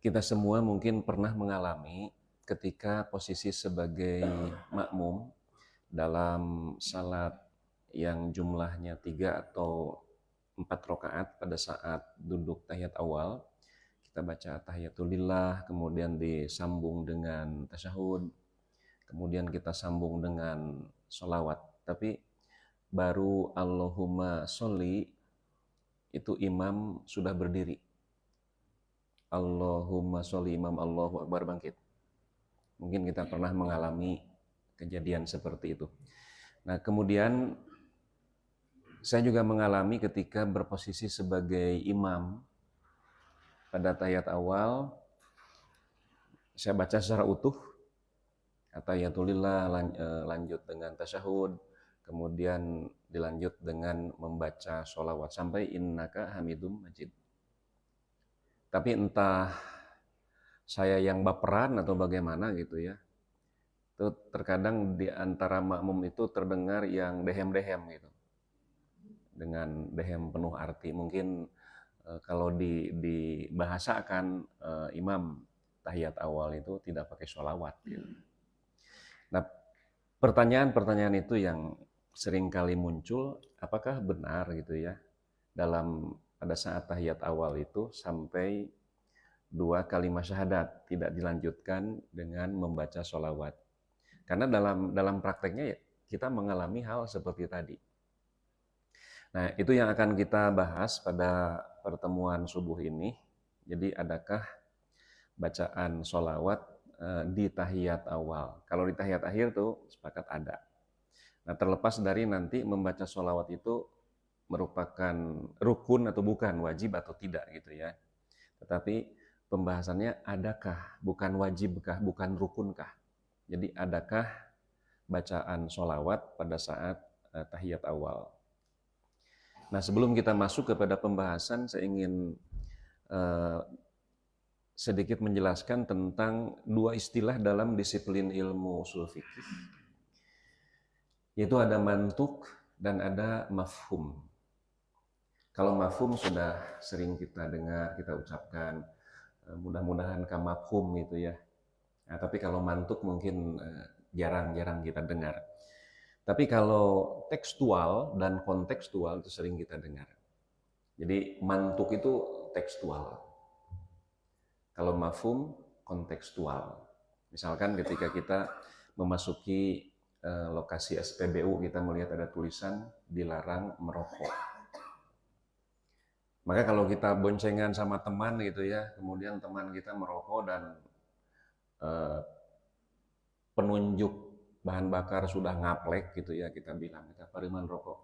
Kita semua mungkin pernah mengalami ketika posisi sebagai makmum dalam salat yang jumlahnya 3 atau 4 rakaat pada saat duduk tahiyat awal, kita baca tahiyatulillah, kemudian disambung dengan tasyahud, kemudian kita sambung dengan sholawat. Tapi baru Allahumma sholli itu imam sudah berdiri. Allahumma sholli, imam Allahu Akbar bangkit. Mungkin kita pernah mengalami kejadian seperti itu. Nah, kemudian saya juga mengalami ketika berposisi sebagai imam pada tahiyat awal, saya baca secara utuh, tahiyatulillah, lanjut dengan tasyahud, kemudian dilanjut dengan membaca sholawat sampai innaka hamidum majid. Tapi entah saya yang baperan atau bagaimana gitu ya, itu terkadang di antara makmum itu terdengar yang dehem-dehem gitu, dengan dehem penuh arti. Mungkin kalau dibahasakan imam tahiyat awal itu tidak pakai sholawat gitu. Nah, pertanyaan-pertanyaan itu yang sering kali muncul, apakah benar gitu ya, pada saat tahiyat awal itu sampai 2 kalimat syahadat tidak dilanjutkan dengan membaca sholawat. Karena dalam prakteknya ya, kita mengalami hal seperti tadi. Nah, itu yang akan kita bahas pada pertemuan subuh ini. Jadi adakah bacaan sholawat di tahiyat awal? Kalau di tahiyat akhir tuh sepakat ada. Nah, terlepas dari nanti membaca sholawat itu merupakan rukun atau bukan, wajib atau tidak gitu ya. Tetapi pembahasannya adakah, bukan wajibkah, bukan rukunkah. Jadi adakah bacaan sholawat pada saat tahiyat awal. Nah, sebelum kita masuk kepada pembahasan, saya ingin sedikit menjelaskan tentang 2 istilah dalam disiplin ilmu ushul fikih. Yaitu ada mantuk dan ada mafhum. Kalau mafhum sudah sering kita dengar, kita ucapkan, mudah-mudahan ka mafhum gitu ya. Nah, tapi kalau mantuk mungkin jarang-jarang kita dengar. Tapi kalau tekstual dan kontekstual itu sering kita dengar. Jadi mantuk itu tekstual. Kalau mafhum kontekstual. Misalkan ketika kita memasuki lokasi SPBU, kita melihat ada tulisan dilarang merokok. Maka kalau kita boncengan sama teman gitu ya, kemudian teman kita merokok dan penunjuk bahan bakar sudah ngaplek gitu ya, kita bilang kita pariman rokok.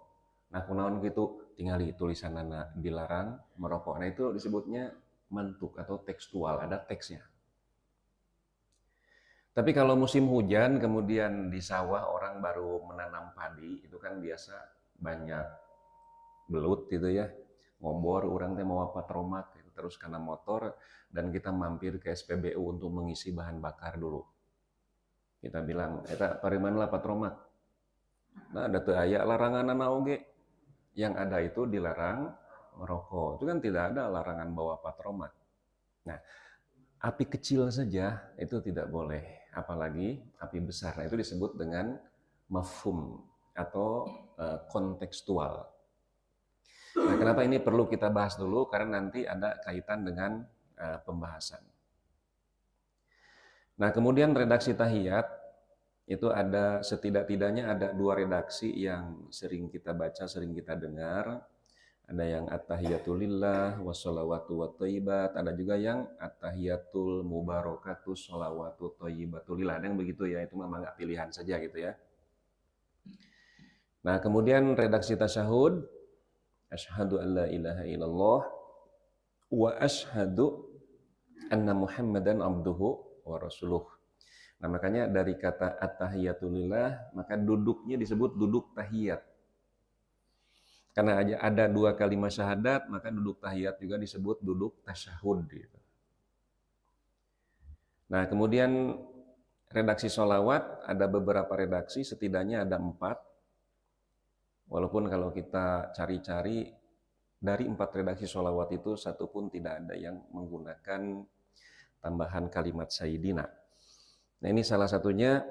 Nah, kunaon gitu tinggali tulisan dilarang merokok. Nah, itu disebutnya mantuk atau tekstual, ada teksnya. Tapi kalau musim hujan kemudian di sawah orang baru menanam padi, itu kan biasa banyak belut gitu ya. Ngobor orang teh mau patromak gitu, terus karena motor dan kita mampir ke SPBU untuk mengisi bahan bakar dulu. Kita bilang, eta pariman lah patromak. Nah, ada teu aya larangan oge. Yang ada itu dilarang merokok. Itu kan tidak ada larangan bawa patromak. Nah, api kecil saja itu tidak boleh, apalagi api besar. Nah, itu disebut dengan mafhum atau kontekstual. Nah, kenapa ini perlu kita bahas dulu? Karena nanti ada kaitan dengan pembahasan. Nah, kemudian redaksi tahiyat itu ada setidak-tidaknya ada 2 redaksi yang sering kita baca, sering kita dengar. Ada yang at-tahiyatulillah wassalawatu wathayyibat, ada juga yang at-tahiyatul mubarakatuh sholawatu thayyibatulillah. Ada yang begitu ya, itu memang nggak pilihan saja gitu ya. Nah, kemudian redaksi tasyahud, asyhadu an la ilaha illallah wa asyhadu anna Muhammadan abduhu wa rasuluh. Nah, makanya dari kata at-tahiyatulillah, maka duduknya disebut duduk tahiyat. Karena ada 2 kalimat syahadat, maka duduk tahiyat juga disebut duduk tasyahud. Gitu. Nah, kemudian redaksi sholawat, ada beberapa redaksi, setidaknya ada 4. Walaupun kalau kita cari-cari, dari 4 redaksi sholawat itu, satu pun tidak ada yang menggunakan tambahan kalimat Sayyidina. Nah ini salah satunya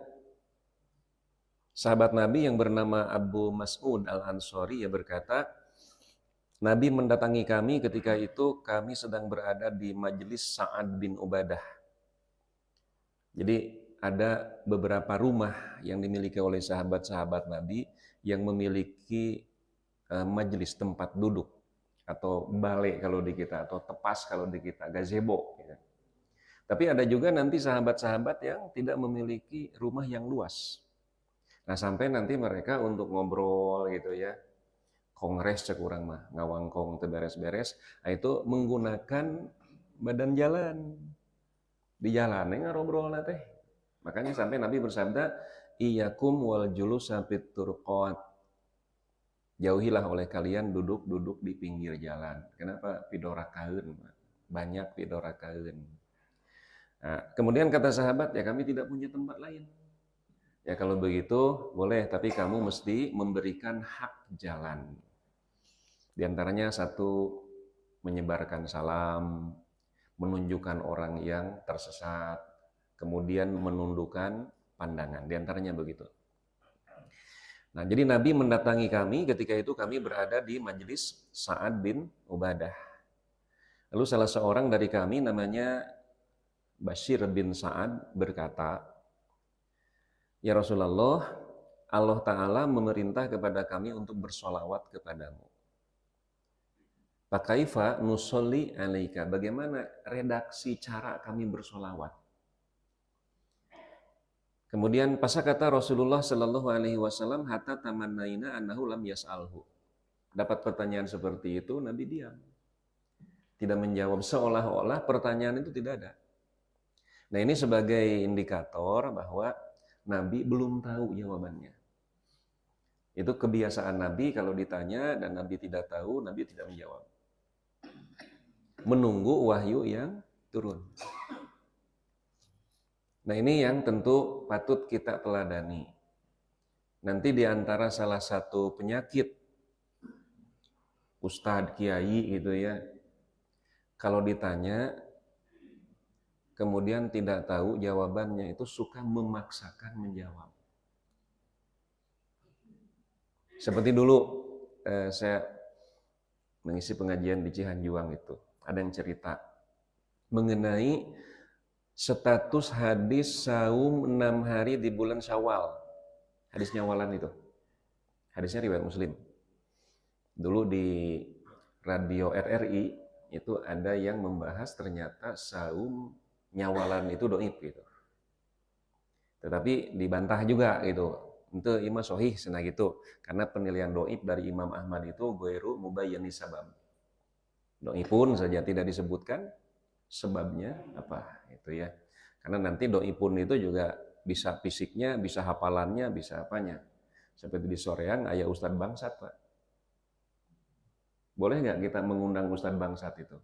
sahabat Nabi yang bernama Abu Mas'ud Al-Ansori, ya berkata, Nabi mendatangi kami ketika itu kami sedang berada di majelis Sa'ad bin Ubadah. Jadi ada beberapa rumah yang dimiliki oleh sahabat-sahabat Nabi yang memiliki majelis tempat duduk atau balai kalau di kita, atau tepas kalau di kita, gazebo. Gitu. Tapi ada juga nanti sahabat-sahabat yang tidak memiliki rumah yang luas. Nah sampai nanti mereka untuk ngobrol gitu ya, kongres cekurang mah, ngawangkong beres-beres, nah itu menggunakan badan jalan. Di jalan ngobrol teh. Makanya sampai Nabi bersabda, iyyakum wal julusa fit turqat. Jauhilah oleh kalian duduk-duduk di pinggir jalan. Kenapa? Pidorakaeun. Banyak pidorakaeun. Nah, kemudian kata sahabat, ya kami tidak punya tempat lain. Ya kalau begitu boleh, tapi kamu mesti memberikan hak jalan. Di antaranya satu, menyebarkan salam, menunjukkan orang yang tersesat, kemudian menundukkan pandangan. Di antaranya begitu. Nah, jadi Nabi mendatangi kami ketika itu kami berada di majelis Sa'ad bin Ubadah. Lalu salah seorang dari kami namanya Bashir bin Sa'ad berkata, ya Rasulullah, Allah Ta'ala memerintah kepada kami untuk bersolawat kepadamu. Pakaifa nusolli alaika, bagaimana redaksi cara kami bersolawat? Kemudian kata Rasulullah Shallallahu Alaihi Wasallam, hatta tamannaina annahu lam yas'alhu. Dapat pertanyaan seperti itu, Nabi diam, tidak menjawab, seolah-olah pertanyaan itu tidak ada. Nah ini sebagai indikator bahwa Nabi belum tahu jawabannya. Itu kebiasaan Nabi, kalau ditanya dan Nabi tidak tahu, Nabi tidak menjawab. Menunggu wahyu yang turun. Nah ini yang tentu patut kita teladani. Nanti di antara salah satu penyakit Ustadz, Kiai gitu ya, kalau ditanya kemudian tidak tahu jawabannya, itu suka memaksakan menjawab. Seperti dulu saya mengisi pengajian di Cihanjuang itu, ada yang cerita mengenai status hadis saum 6 hari di bulan Syawal. Hadis nyawalan itu. Hadisnya riwayat Muslim. Dulu di radio RRI itu ada yang membahas ternyata saum nyawalan itu dhaif gitu. Tetapi dibantah juga gitu. Itu imam sahih senang gitu. Karena penilaian dhaif dari Imam Ahmad itu ghairu mubayyani sabab. Dhaifun saja tidak disebutkan sebabnya apa itu ya, karena nanti doi pun itu juga bisa fisiknya, bisa hafalannya, bisa apanya. Seperti di Soreang ayah Ustadz Bangsat, Pak. Boleh nggak kita mengundang Ustadz Bangsat itu?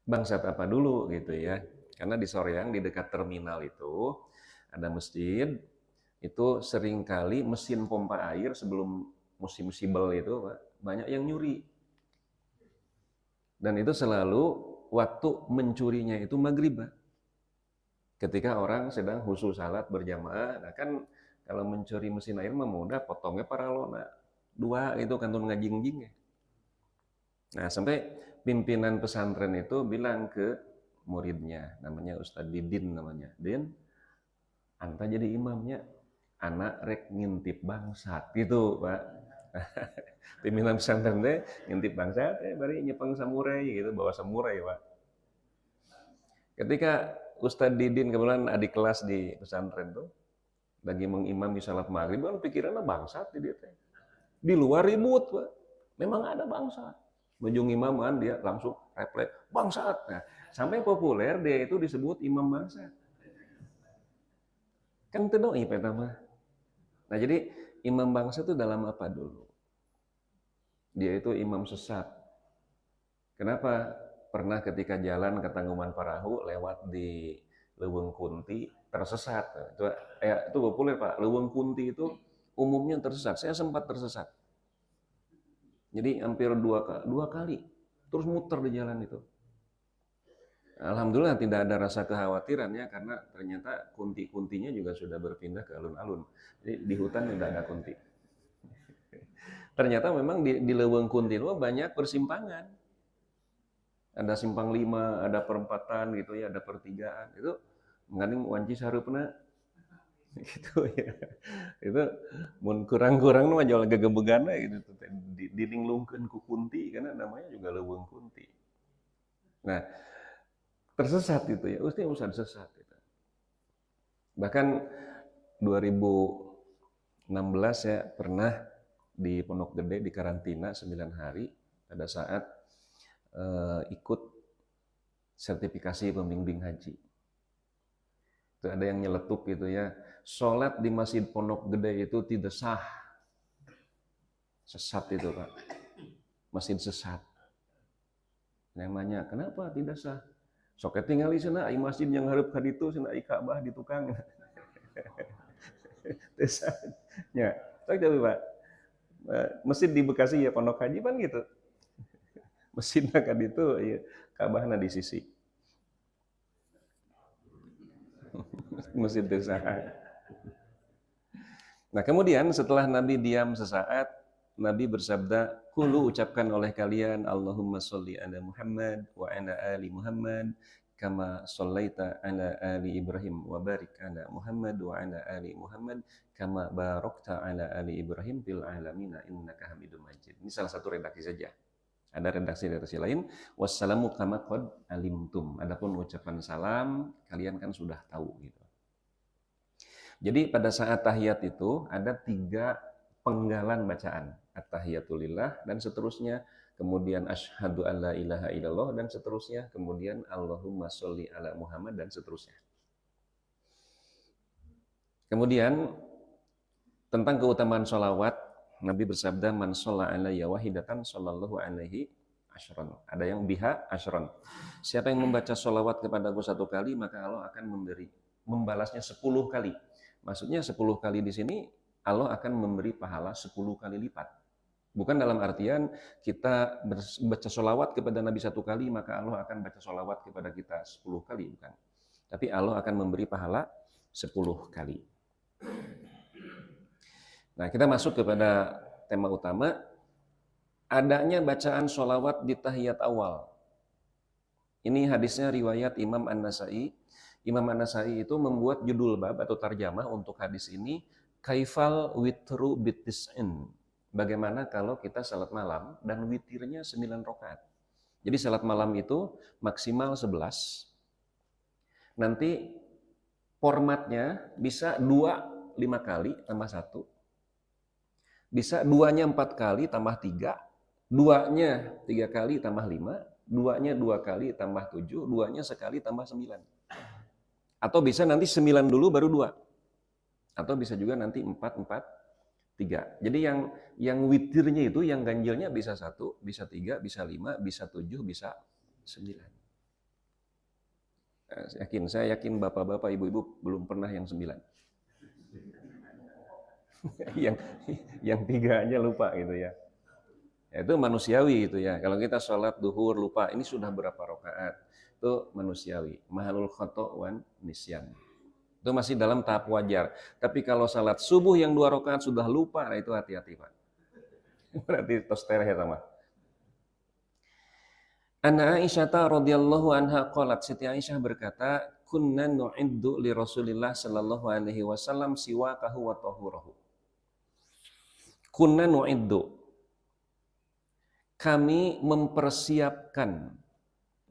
Bangsat apa dulu gitu ya, karena di Soreang di dekat terminal itu ada masjid, itu seringkali mesin pompa air sebelum musim sibel itu Pak, banyak yang nyuri. Dan itu selalu waktu mencurinya itu maghrib. Ketika orang sedang khusus salat berjamaah, nah kan kalau mencuri mesin air mah mudah, potongnya paralona. 2 itu kantun ngajing-jing ya. Nah sampai pimpinan pesantren itu bilang ke muridnya, namanya Ustadz Didin namanya. Din, anta jadi imamnya, anak rek ngintip bangsat gitu Pak. Pimpinan pesantren teh ngintip bangsat, bari nyepeng samurai gitu, bawa samurai Pak. Ketika Ustadz Didin kebetulan adik kelas di pesantren tuh lagi mengimami salat maghrib, kan pikirannya bangsat di dia teh. Di luar ribut Pak, memang ada bangsat. Mujung imaman dia langsung refleks bangsat. Nah, sampai populer dia itu disebut imam bangsat. Kan itu doi pertama. Nah jadi imam bangsat itu dalam apa dulu? Dia itu imam sesat. Kenapa? Pernah ketika jalan ke Tangkuban Parahu lewat di Leuweung Kunti tersesat. Itu populer Pak. Leuweung Kunti itu umumnya tersesat. Saya sempat tersesat. Jadi hampir dua kali terus muter di jalan itu. Alhamdulillah tidak ada rasa kekhawatiran ya, karena ternyata kunti-kuntinya juga sudah berpindah ke alun-alun. Jadi di hutan tidak ada kunti. Ternyata memang di Leuweung Kunti itu banyak persimpangan. Ada simpang 5, ada perempatan gitu ya, ada pertigaan. Itu mengandung wanci sareupna gitu ya. Itu mun kurang-kurang mah jual gegebegana gitu, dilinglungkeun ku kunti karena namanya juga Leuweung Kunti. Nah, tersesat itu ya, urusan sesat itu. Bahkan 2016 ya pernah di Pondok Gede di karantina 9 hari pada saat ikut sertifikasi pembimbing haji. Itu ada yang nyeletuk gitu ya, sholat di Masjid Pondok Gede itu tidak sah. Sesat itu Pak, masjid sesat. Yang nanya, kenapa tidak sah? Soket tinggal di sana, masjid yang harap kaditu, sana Ka'bah di tukang. Ya, tapi Pak, masjid di Bekasi ya Pondok Haji kan gitu. Masjid kaditu, ya, Ka'bahna di sisi. Masjid desa. Nah kemudian setelah Nabi diam sesaat, Nabi bersabda, "Kulu ucapkan oleh kalian, Allahumma sholli ala Muhammad wa ala ali Muhammad, kama shallaita ala ali Ibrahim wa barik ala Muhammad wa ala ali Muhammad, kama barakta ala ali Ibrahim fil alamin innaka Hamidum Majid." Ini salah satu redaksi saja. Ada redaksi lain, wassalamu kama qad alimtum. Adapun ucapan salam, kalian kan sudah tahu gitu. Jadi pada saat tahiyat itu ada 3 penggalan bacaan. At-tahiyatulillah dan seterusnya, kemudian asyhadu an la ilaha illallah dan seterusnya, kemudian Allahumma sholli ala Muhammad dan seterusnya. Kemudian tentang keutamaan sholawat, Nabi bersabda, man sholla alayya wahidatan sallallahu alaihi asyran. Ada yang biha asyran. Siapa yang membaca sholawat kepadaku 1 kali, maka Allah akan membalasnya 10 kali. Maksudnya 10 kali di sini Allah akan memberi pahala 10 kali lipat. Bukan dalam artian kita baca sholawat kepada Nabi 1 kali, maka Allah akan baca sholawat kepada kita 10 kali. Bukan. Tapi Allah akan memberi pahala 10 kali. Nah kita masuk kepada tema utama, adanya bacaan sholawat di tahiyat awal. Ini hadisnya riwayat Imam An-Nasai. Imam An-Nasai itu membuat judul bab atau tarjamah untuk hadis ini, Kaifal witru bitis'in. Bagaimana kalau kita salat malam dan witirnya 9 rakaat. Jadi salat malam itu maksimal 11. Nanti formatnya bisa 2 5 kali tambah 1. Bisa 2-nya 4 kali tambah 3. 2-nya 3 kali tambah 5. 2-nya 2 kali tambah 7. 2-nya sekali tambah 9. Atau bisa nanti 9 dulu baru 2. Atau bisa juga nanti 4, 4, 3. Jadi yang witirnya itu, yang ganjilnya bisa 1, bisa 3, bisa 5, bisa 7, bisa 9. Saya yakin bapak-bapak, ibu-ibu belum pernah yang 9. yang 3-nya lupa gitu ya. Itu manusiawi itu ya. Kalau kita sholat duhur lupa, ini sudah berapa rakaat? Itu manusiawi, mahalul khoto' wan nisyan. Itu masih dalam tahap wajar. Tapi kalau salat subuh yang 2 rakaat sudah lupa, nah itu hati-hati Pak. Berarti tos tereh sama. Anna Aisyah radhiyallahu anha qalat, Siti Aisyah berkata, kunna nu'iddu li Rasulillah sallallahu alaihi wasallam siwakahu wa tahurahu. Kunna nu'iddu. Kami mempersiapkan.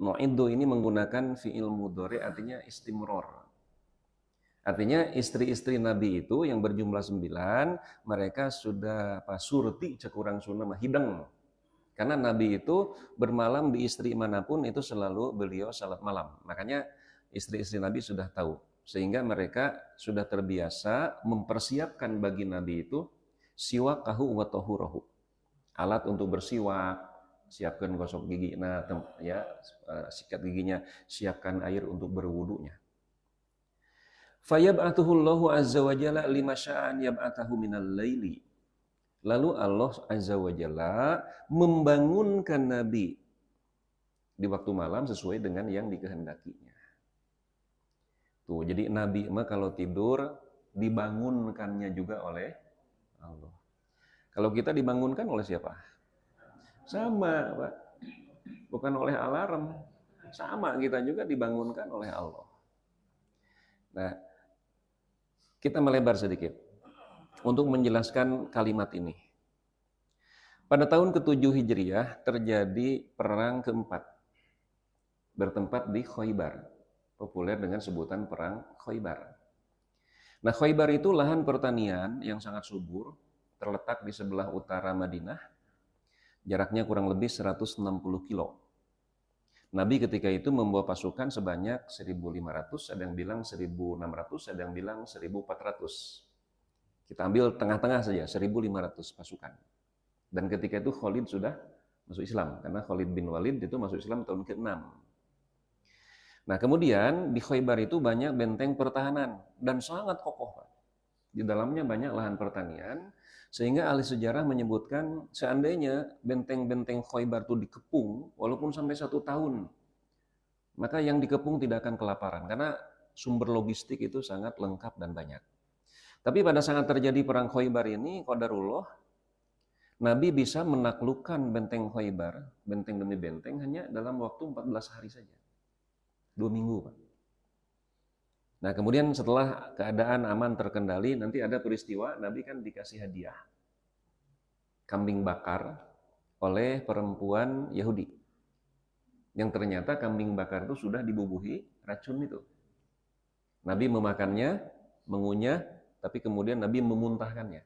Nu'iddu ini menggunakan fi'il mudhari, artinya istimror. Artinya istri-istri Nabi itu yang berjumlah 9, mereka sudah surti cekurang sunama hidang. Karena Nabi itu bermalam di istri manapun itu selalu beliau salat malam. Makanya istri-istri Nabi sudah tahu. Sehingga mereka sudah terbiasa mempersiapkan bagi Nabi itu siwakahu wa tahurahu. Alat untuk bersiwak, siapkan gosok gigi, sikat giginya, siapkan air untuk berwudunya. Fayab'atuhu Allahu azza wa jalla lima sya'an yab'atahu minal laili. Lalu Allah azza wa jalla membangunkan Nabi di waktu malam sesuai dengan yang dikehendakinya. Tuh, jadi Nabi mah kalau tidur dibangunkannya juga oleh Allah. Kalau kita dibangunkan oleh siapa? Sama, Pak. Bukan oleh alarm. Sama, kita juga dibangunkan oleh Allah. Nah, kita melebar sedikit untuk menjelaskan kalimat ini. Pada tahun ke-7 Hijriah terjadi perang keempat, bertempat di Khaybar, populer dengan sebutan perang Khaybar. Nah, Khaybar itu lahan pertanian yang sangat subur, terletak di sebelah utara Madinah, jaraknya kurang lebih 160 kilo. Nabi ketika itu membawa pasukan sebanyak 1.500, ada yang bilang 1.600, ada yang bilang 1.400. Kita ambil tengah-tengah saja, 1.500 pasukan. Dan ketika itu Khalid sudah masuk Islam, karena Khalid bin Walid itu masuk Islam tahun ke-6. Nah, kemudian di Khaybar itu banyak benteng pertahanan dan sangat kokoh, Pak. Di dalamnya banyak lahan pertanian, sehingga ahli sejarah menyebutkan seandainya benteng-benteng Khaybar itu dikepung, walaupun sampai 1 tahun, maka yang dikepung tidak akan kelaparan, karena sumber logistik itu sangat lengkap dan banyak. Tapi pada saat terjadi perang Khaybar ini, qadarullah, Nabi bisa menaklukkan benteng Khaybar, benteng demi benteng, hanya dalam waktu 14 hari saja. 2 minggu, Pak. Nah, kemudian setelah keadaan aman terkendali, nanti ada peristiwa, Nabi kan dikasih hadiah kambing bakar oleh perempuan Yahudi. Yang ternyata kambing bakar itu sudah dibubuhi racun itu. Nabi memakannya, mengunyah, tapi kemudian Nabi memuntahkannya.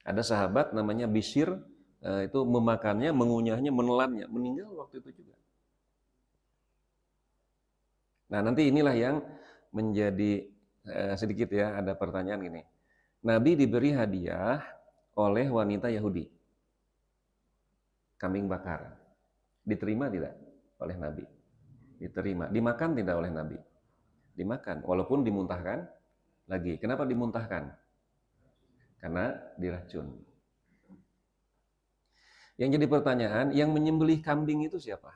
Ada sahabat namanya Bishr, itu memakannya, mengunyahnya, menelannya, meninggal waktu itu juga. Nah, nanti inilah yang menjadi sedikit ya, ada pertanyaan gini. Nabi diberi hadiah oleh wanita Yahudi, kambing bakar. Diterima tidak oleh Nabi? Diterima. Dimakan tidak oleh Nabi? Dimakan, walaupun dimuntahkan lagi. Kenapa dimuntahkan? Karena diracun. Yang jadi pertanyaan, yang menyembelih kambing itu siapa?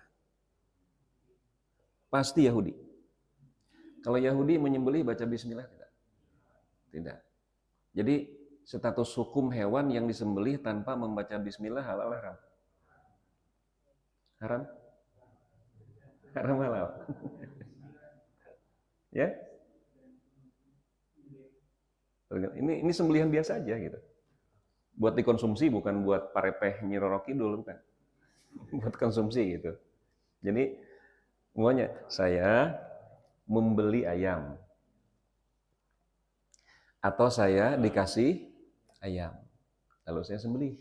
Pasti Yahudi. Kalau Yahudi menyembelih baca bismillah tidak? Tidak. Jadi status hukum hewan yang disembelih tanpa membaca bismillah halal haram? Haram? Haram halal. Ya? Ini sembelihan biasa aja gitu. Buat dikonsumsi, bukan buat parepeh Nyi Roro Kidul, bukan. Buat konsumsi gitu. Jadi semuanya, saya membeli ayam atau saya dikasih ayam, lalu saya sembelih.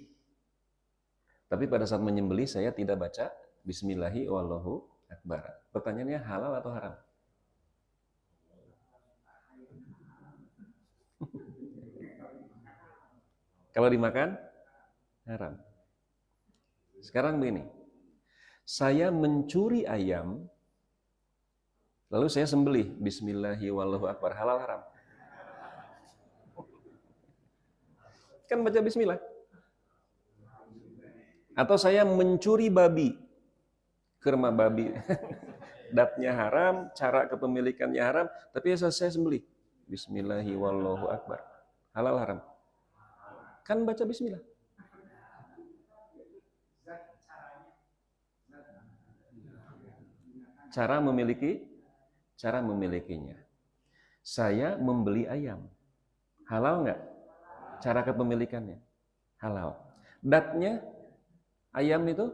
Tapi pada saat menyembelih saya tidak baca Bismillahi wallahu akbar. Pertanyaannya, halal atau haram? Kalau dimakan, haram. Sekarang begini, saya mencuri ayam, lalu saya sembelih, Bismillahi wallahu akbar, halal haram? Kan baca bismillah. Atau saya mencuri babi, kurma babi, datnya haram, cara kepemilikannya haram, tapi saya sembelih, Bismillahi wallahu akbar, halal haram? Kan baca bismillah. Cara memilikinya. Saya membeli ayam. Halal nggak? Cara kepemilikannya? Halal. Datnya ayam itu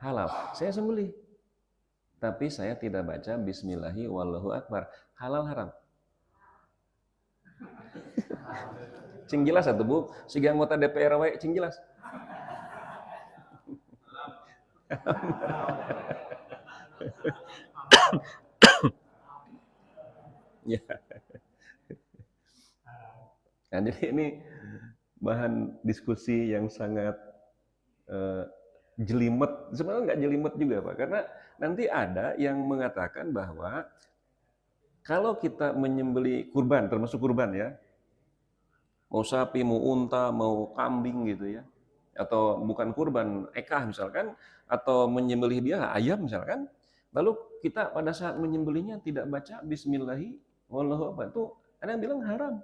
halal. Saya sembelih. Tapi saya tidak baca Bismillahi wallahu akbar. Halal haram? Cing jelas atuh Bu, siga anggota DPR we cing jelas. Ya. Nah, jadi ini bahan diskusi yang sangat jelimet. Sebenarnya nggak jelimet juga Pak, karena nanti ada yang mengatakan bahwa kalau kita menyembeli kurban, termasuk kurban ya, mau sapi, mau unta, mau kambing gitu ya, atau bukan kurban, ekah misalkan, atau menyembelih dia ayam misalkan, lalu kita pada saat menyembelihnya tidak baca bismillahi wallahu akbar, itu ada yang bilang haram.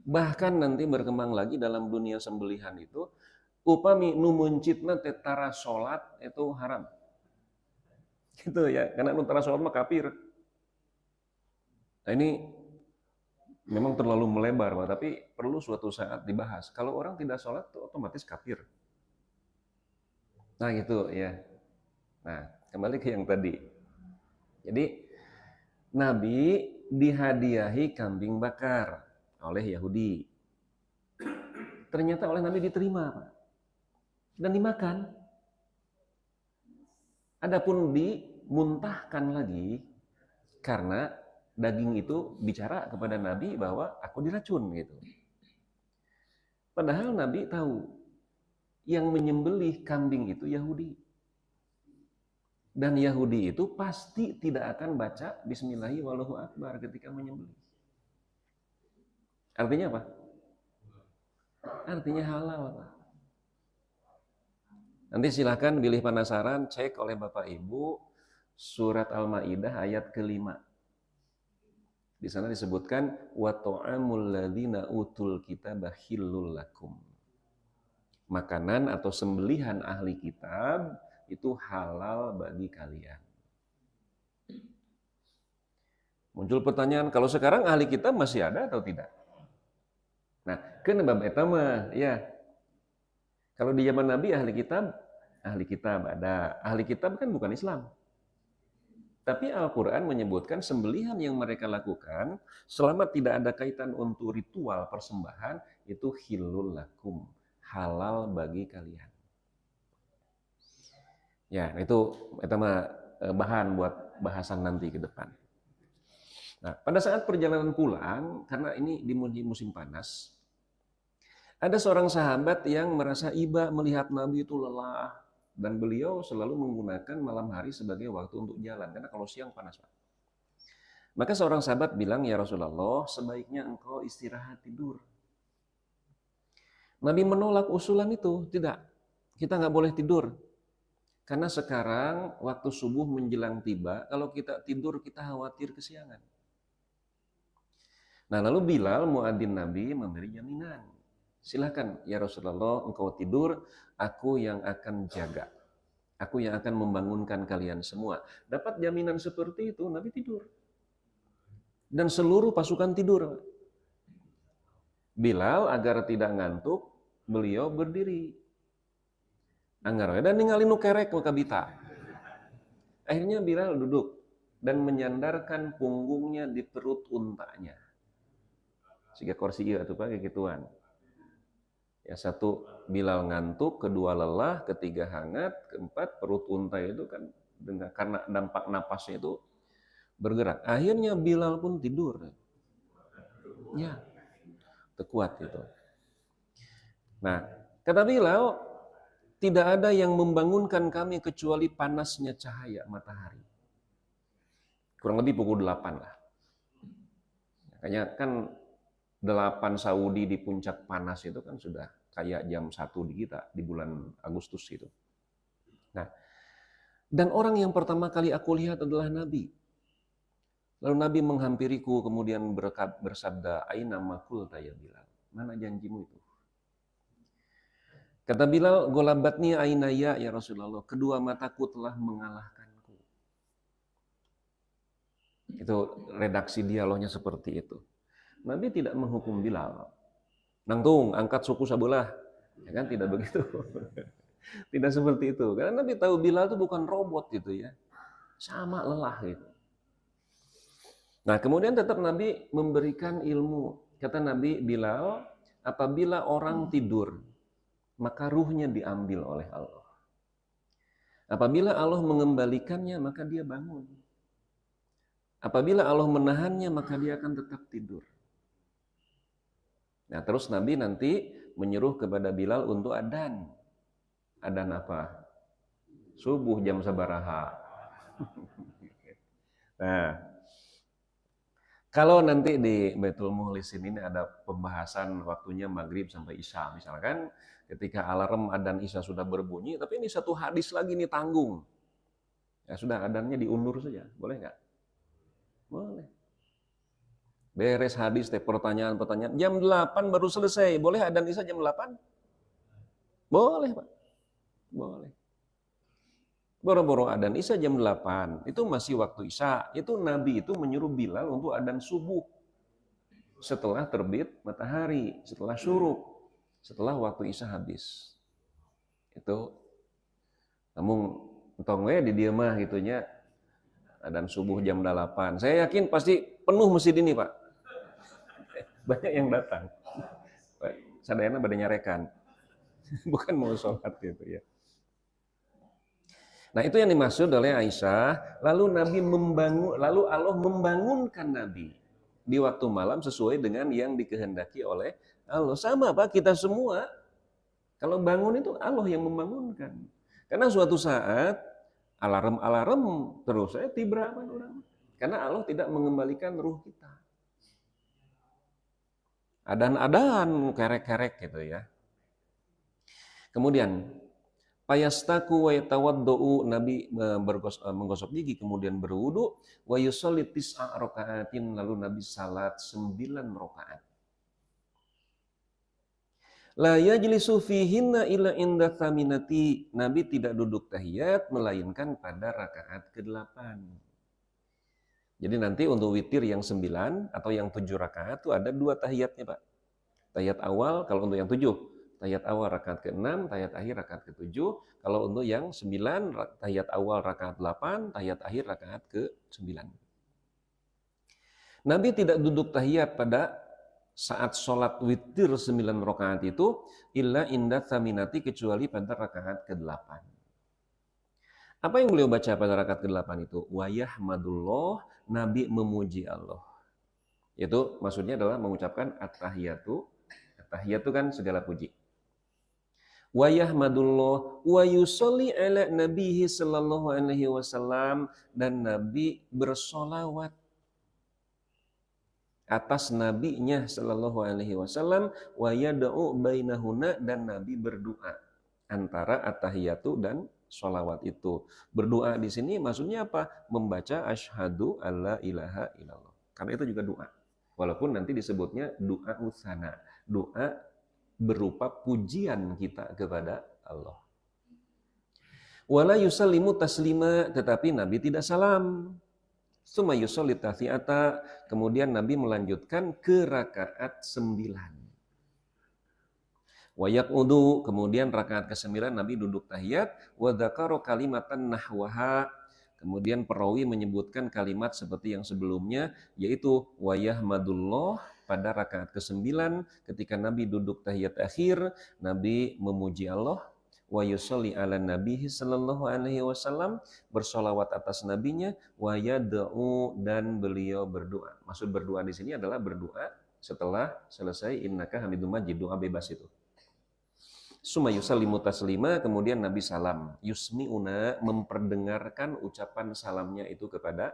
Bahkan nanti berkembang lagi dalam dunia sembelihan itu, upami nu muncitna tetara salat itu haram. Gitu ya, karena nu tara salat mah kafir. Nah ini memang terlalu melebar, Pak, tapi perlu suatu saat dibahas. Kalau orang tidak sholat, itu otomatis kafir. Nah gitu ya. Nah, kembali ke yang tadi. Jadi, Nabi dihadiahi kambing bakar oleh Yahudi. Ternyata oleh Nabi diterima, Pak. Dan dimakan. Adapun dimuntahkan lagi, karena daging itu bicara kepada Nabi bahwa aku diracun gitu. Padahal Nabi tahu yang menyembelih kambing itu Yahudi. Dan Yahudi itu pasti tidak akan baca Bismillahi wallahu akbar ketika menyembelih. Artinya apa? Artinya halal, Pak. Nanti silahkan pilih penasaran, cek oleh Bapak Ibu surat Al-Maidah ayat ke-5. Di sana disebutkan wa ta'amul ladzina utul kitaba hillul lakum. Makanan atau sembelihan ahli kitab itu halal bagi kalian. Muncul pertanyaan, kalau sekarang ahli kitab masih ada atau tidak? Nah, kan bab eta mah ya. Kalau di zaman Nabi ahli kitab ada. Ahli kitab kan bukan Islam. Tapi Al-Qur'an menyebutkan sembelihan yang mereka lakukan selama tidak ada kaitan untuk ritual persembahan itu hillul lakum, halal bagi kalian. Ya, itu mah bahan buat bahasan nanti ke depan. Nah, pada saat perjalanan pulang, karena ini di musim panas, ada seorang sahabat yang merasa iba melihat Nabi itu lelah, dan beliau selalu menggunakan malam hari sebagai waktu untuk jalan, karena kalau siang panas, Pak. Maka seorang sahabat bilang, ya Rasulullah, sebaiknya engkau istirahat tidur. Nabi menolak usulan itu, tidak, kita nggak boleh tidur. Karena sekarang waktu subuh menjelang tiba, kalau kita tidur kita khawatir kesiangan. Nah lalu Bilal muadzin Nabi memberi jaminan. Silakan ya Rasulullah, engkau tidur, aku yang akan jaga. Aku yang akan membangunkan kalian semua. Dapat jaminan seperti itu, Nabi tidur. Dan seluruh pasukan tidur. Bilal agar tidak ngantuk, beliau berdiri. Anggar dan ningali nu kerek nu kabita. Akhirnya Bilal duduk dan menyandarkan punggungnya di perut untanya. Siga kursi ieu atuh Pak gituan. Ya satu Bilal ngantuk, kedua lelah, ketiga hangat, keempat perut unta itu kan karena dampak napasnya itu bergerak. Akhirnya Bilal pun tidur. Ya, terkuat itu. Nah, kata Bilal, tidak ada yang membangunkan kami kecuali panasnya cahaya matahari. Kurang lebih pukul 8 lah. Makanya kan 8 Saudi di puncak panas itu kan sudah kayak jam 1 di kita di bulan Agustus itu. Nah, dan orang yang pertama kali aku lihat adalah Nabi. Lalu Nabi menghampiriku kemudian bersabda, "Aina ma qulta ya Bilal?" Mana janjimu itu? Kata Bilal, "Golabatni ainaya ya Rasulullah, kedua mataku telah mengalahkanku." Itu redaksi dialognya seperti itu. Nabi tidak menghukum Bilal. Nangtung, angkat suku sabelah. Ya kan tidak begitu. Tidak seperti itu. Karena Nabi tahu Bilal itu bukan robot gitu ya. Sama lelah gitu. Nah, kemudian tetap Nabi memberikan ilmu. Kata Nabi, Bilal, apabila orang tidur, maka ruhnya diambil oleh Allah. Apabila Allah mengembalikannya, maka dia bangun. Apabila Allah menahannya, maka dia akan tetap tidur. Nah, terus Nabi nanti menyuruh kepada Bilal untuk adzan. Adzan apa? Subuh jam sabaraha. Nah, Kalau nanti di Baitul Mukhlisin ini ada pembahasan waktunya maghrib sampai isya, misalkan ketika alarm adzan isya sudah berbunyi, tapi ini satu hadis lagi nih tanggung, ya sudah adzannya diundur saja, boleh nggak? Boleh. Beres hadis teh pertanyaan-pertanyaan, jam 8 baru selesai, boleh adzan isya jam 8? Boleh Pak, boleh. Boro-boro adzan isya jam 8, itu masih waktu isya, itu Nabi itu menyuruh Bilal untuk adzan subuh. Setelah terbit matahari, setelah syuruk, setelah waktu isya habis. Itu namun entong we di dieu mah gitunya adzan subuh jam 8. Saya yakin pasti penuh masjid ini, Pak. Banyak yang datang. Sadayana pada nyarekan. Bukan mau sholat gitu ya. Nah, itu yang dimaksud oleh Aisyah, lalu Allah membangunkan Nabi di waktu malam sesuai dengan yang dikehendaki oleh Allah. Sama Pak, kita semua kalau bangun itu Allah yang membangunkan. Karena suatu saat alarm terus saya tibra orang. Karena Allah tidak mengembalikan ruh kita. Adan-adan kerek-kerek gitu ya. Kemudian payastaku wa yatawaddau, Nabi menggosok gigi kemudian berwudu, wa yusolli tis'a rakaatin, lalu Nabi salat 9 rakaat. La yajlisu fihinna illa inda thaminati, Nabi tidak duduk tahiyat melainkan pada rakaat ke-8. Jadi nanti untuk witir yang 9 atau yang 7 rakaat itu ada 2 tahiyatnya Pak. Tahiyat awal kalau untuk yang 7, tahiyat awal rakaat ke-6, tahiyat akhir rakaat ke-7. Kalau untuk yang 9, tahiyat awal rakaat 8, tahiyat akhir rakaat ke-9. Nabi tidak duduk tahiyat pada saat sholat witir 9 rakaat itu illa inda thaminati, kecuali pada rakaat ke-8. Apa yang beliau baca pada rakaat ke-8 itu? Wa yahmadullah, Nabi memuji Allah. Itu maksudnya adalah mengucapkan at-tahiyatu. At-tahiyatu kan segala puji. Wa yahmadullah wa yusolli ala nabihi sallallahu alaihi wasallam, dan Nabi bersolawat atas nabinya sallallahu alaihi wasallam, wa yad'u bainahuna, dan Nabi berdoa antara at-tahiyatu dan sholawat itu. Berdoa di sini maksudnya apa? Membaca asyhadu alla ilaha illallah. Karena itu juga doa. Walaupun nanti disebutnya doa usana, doa berupa pujian kita kepada Allah. Wala yusallimu taslima, tetapi Nabi tidak salam. Summa yusolli tafi'ata, kemudian Nabi melanjutkan ke rakaat 9. Wa yaqudu, kemudian rakaat ke-9 Nabi duduk tahiyat, wa dzakara kalimatan nahwaha, kemudian perawi menyebutkan kalimat seperti yang sebelumnya, yaitu wa yahmadullah pada rakaat ke-9 ketika Nabi duduk tahiyat akhir, Nabi memuji Allah, wa yusolli ala nabihi sallallahu alaihi wasallam, bersolawat atas nabinya, wa yad'u, dan beliau berdoa. Maksud berdoa di sini adalah berdoa setelah selesai innaka hamidum majid, doa bebas itu. Summa yusallimu taslima, kemudian Nabi salam. Yusmi'una, memperdengarkan ucapan salamnya itu kepada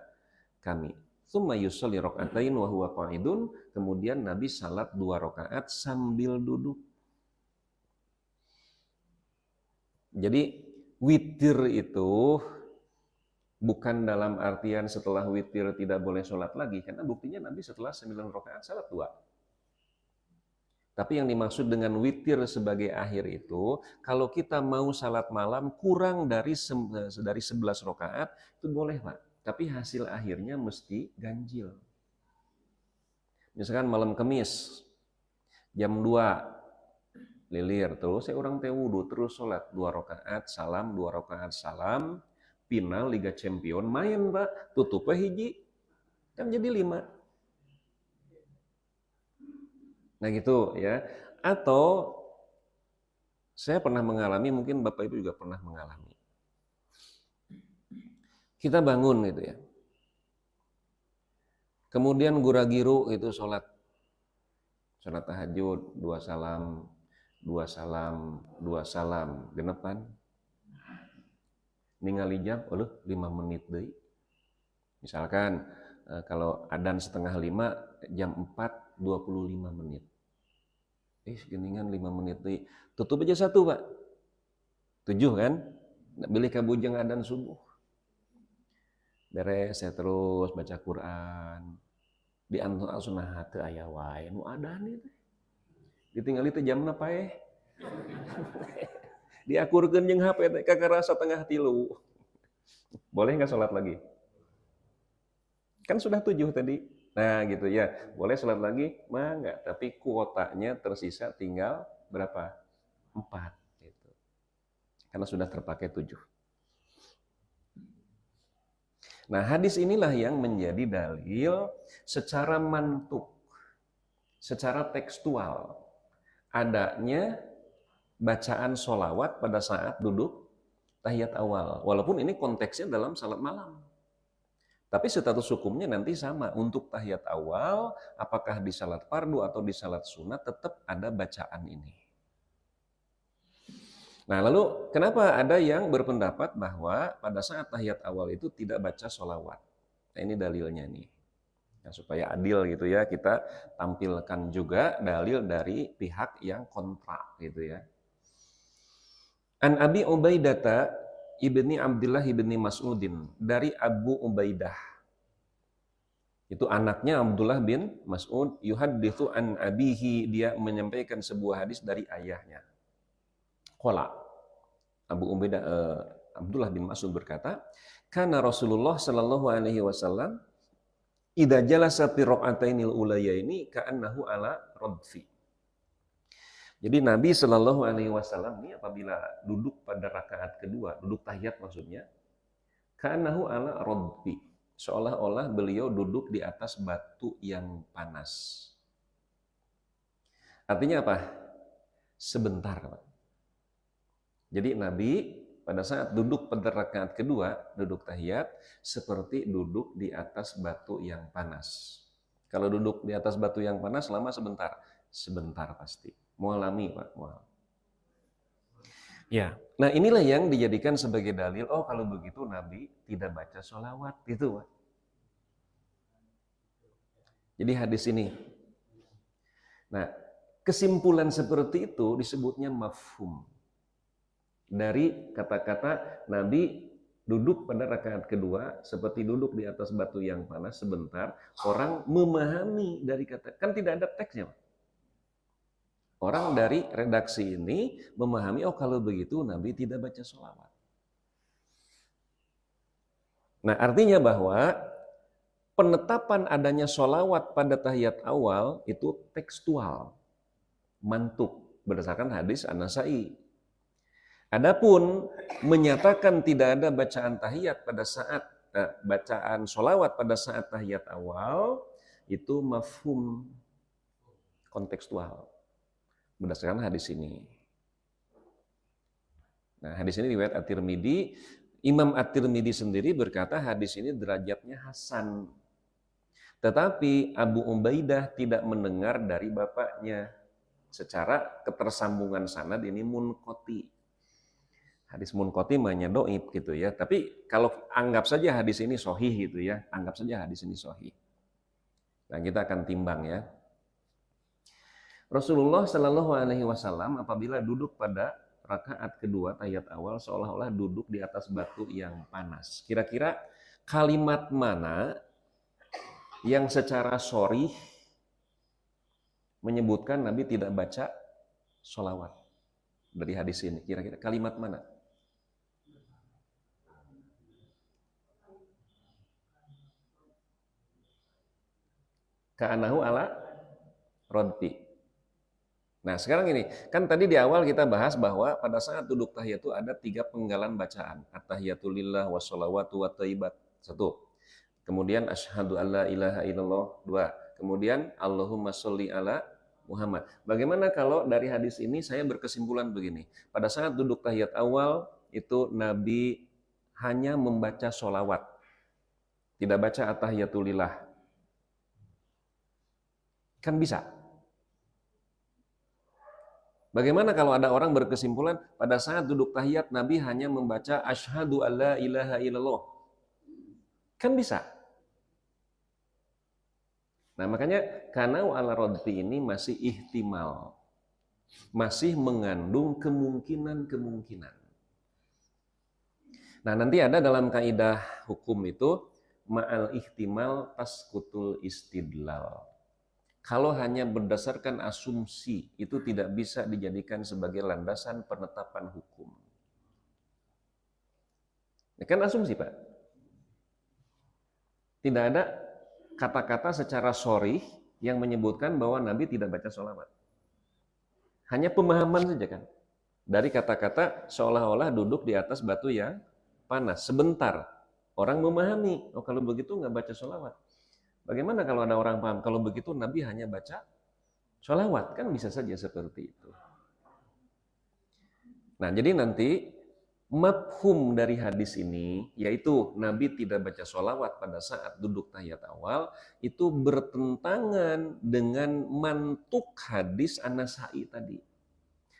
kami. Summa yusolli rakaatain wa huwa qa'idun, kemudian Nabi salat 2 rakaat sambil duduk. Jadi witir itu bukan dalam artian setelah witir tidak boleh sholat lagi, karena buktinya Nabi setelah 9 rakaat salat 2. Tapi yang dimaksud dengan witir sebagai akhir itu, kalau kita mau salat malam kurang dari 11 rakaat, itu boleh Pak. Tapi hasil akhirnya mesti ganjil. Misalkan malam Kamis, jam 2, lilir, terus saya orang teh wudu, terus sholat 2 rakaat salam, 2 rakaat salam, final Liga Champion main Pak, tutupnya hiji, kan jadi 5. Nah gitu ya. Atau saya pernah mengalami, mungkin Bapak Ibu juga pernah mengalami. Kita bangun gitu ya. Kemudian gura-giru itu sholat tahajud, 2 salam, 2 salam, 2 salam, genepan. Ningali jam, 5 menit deui. Misalkan Kalau adzan setengah 5, jam 4:25. Geningan 5 menit nih. Tutup aja 1, Pak. 7 kan? Beli kabujeng adzan subuh. Beres saya terus baca Quran. Di antara sunnah teu aya wae nu adzan ieu. Ditinggali teh jamna paeh. Diakurkeun jeung HP teh kakarasa 2:30. Boleh nggak sholat lagi? Kan sudah 7 tadi. Nah gitu ya, boleh sholat lagi? Mah enggak, tapi kuotanya tersisa tinggal berapa? 4. Gitu. Karena sudah terpakai 7. Nah hadis inilah yang menjadi dalil secara mantuk, secara tekstual, adanya bacaan sholawat pada saat duduk tahiyat awal. Walaupun ini konteksnya dalam salat malam. Tapi status hukumnya nanti sama. Untuk tahiyat awal, apakah di salat fardu atau di salat sunat, tetap ada bacaan ini. Nah lalu kenapa ada yang berpendapat bahwa pada saat tahiyat awal itu tidak baca sholawat? Nah ini dalilnya nih. Nah, supaya adil gitu ya, kita tampilkan juga dalil dari pihak yang kontra gitu ya. An Abi Ubaidah ibni Abdullah ibni Mas'udin, dari Abu Ubaidah. Itu anaknya Abdullah bin Mas'ud, yuhadditsu an abihi, dia menyampaikan sebuah hadis dari ayahnya. Qala, Abu Ubaidah Abdullah bin Mas'ud berkata, kana Rasulullah sallallahu alaihi wasallam idza jalasa fi raq'atainil ulayaini ka'annahu ala radfi. Jadi Nabi Shallallahu Alaihi Wasallam ini apabila duduk pada rakaat kedua, duduk tahiyat maksudnya, ka'annahu ala radfi, seolah-olah beliau duduk di atas batu yang panas. Artinya apa? Sebentar, Pak. Jadi Nabi pada saat duduk pada rakaat kedua, duduk tahiyat, seperti duduk di atas batu yang panas. Kalau duduk di atas batu yang panas, lama sebentar? Sebentar pasti. Mualami, Pak. Mual. Ya, nah inilah yang dijadikan sebagai dalil, oh kalau begitu Nabi tidak baca sholawat, gitu Pak. Jadi hadis ini. Nah, kesimpulan seperti itu disebutnya mafhum. Dari kata-kata Nabi duduk pada rakaat kedua seperti duduk di atas batu yang panas sebentar, orang memahami dari kata, kan tidak ada teksnya. Orang dari redaksi ini memahami, oh kalau begitu Nabi tidak baca sholawat. Nah artinya bahwa penetapan adanya sholawat pada tahiyat awal itu tekstual, mantuk, berdasarkan hadis An-Nasai. Adapun menyatakan tidak ada bacaan tahiyat pada saat bacaan sholawat pada saat tahiyat awal itu mafhum kontekstual berdasarkan hadis ini. Nah hadis ini riwayat At-Tirmidzi. Imam At-Tirmidzi sendiri berkata hadis ini derajatnya hasan. Tetapi Abu Ubaidah tidak mendengar dari bapaknya. Secara ketersambungan sanad ini munqati. Hadis munqati maknanya dhaif gitu ya. Tapi kalau anggap saja hadis ini sahih gitu ya, anggap saja hadis ini sahih. Nah, kita akan timbang ya. Rasulullah Shallallahu alaihi wasallam apabila duduk pada rakaat kedua tahiyat awal seolah-olah duduk di atas batu yang panas. Kira-kira kalimat mana yang secara sharih menyebutkan Nabi tidak baca sholawat dari hadis ini? Kira-kira kalimat mana? Ka'anahu ala rodpi. Nah sekarang ini, kan tadi di awal kita bahas bahwa pada saat duduk tahiyat itu ada 3 penggalan bacaan. At-tahiyatu lillah wa sholawatu wa thayyibat. 1. Kemudian asyhadu alla ilaha illallah. 2. Kemudian Allahumma sholli ala Muhammad. Bagaimana kalau dari hadis ini saya berkesimpulan begini. Pada saat duduk tahiyat awal itu Nabi hanya membaca sholawat. Tidak baca at-tahiyatu lillah. Kan bisa. Bagaimana kalau ada orang berkesimpulan pada saat duduk tahiyat Nabi hanya membaca asyhadu alla ilaha illallah? Kan bisa. Nah makanya kanau ala rodfi ini masih ihtimal, masih mengandung kemungkinan-kemungkinan. Nah nanti ada dalam kaidah hukum itu ma'al ihtimal tasqutul istidlal. Kalau hanya berdasarkan asumsi itu tidak bisa dijadikan sebagai landasan penetapan hukum. Ya kan asumsi Pak. Tidak ada kata-kata secara sharih yang menyebutkan bahwa Nabi tidak baca sholawat. Hanya pemahaman saja kan. Dari kata-kata seolah-olah duduk di atas batu yang panas. Sebentar, orang memahami, oh kalau begitu nggak baca sholawat. Bagaimana kalau ada orang paham, kalau begitu Nabi hanya baca sholawat? Kan bisa saja seperti itu. Nah jadi nanti mafhum dari hadis ini, yaitu Nabi tidak baca sholawat pada saat duduk tahiyat awal, itu bertentangan dengan mantuk hadis An-Nasa'i tadi.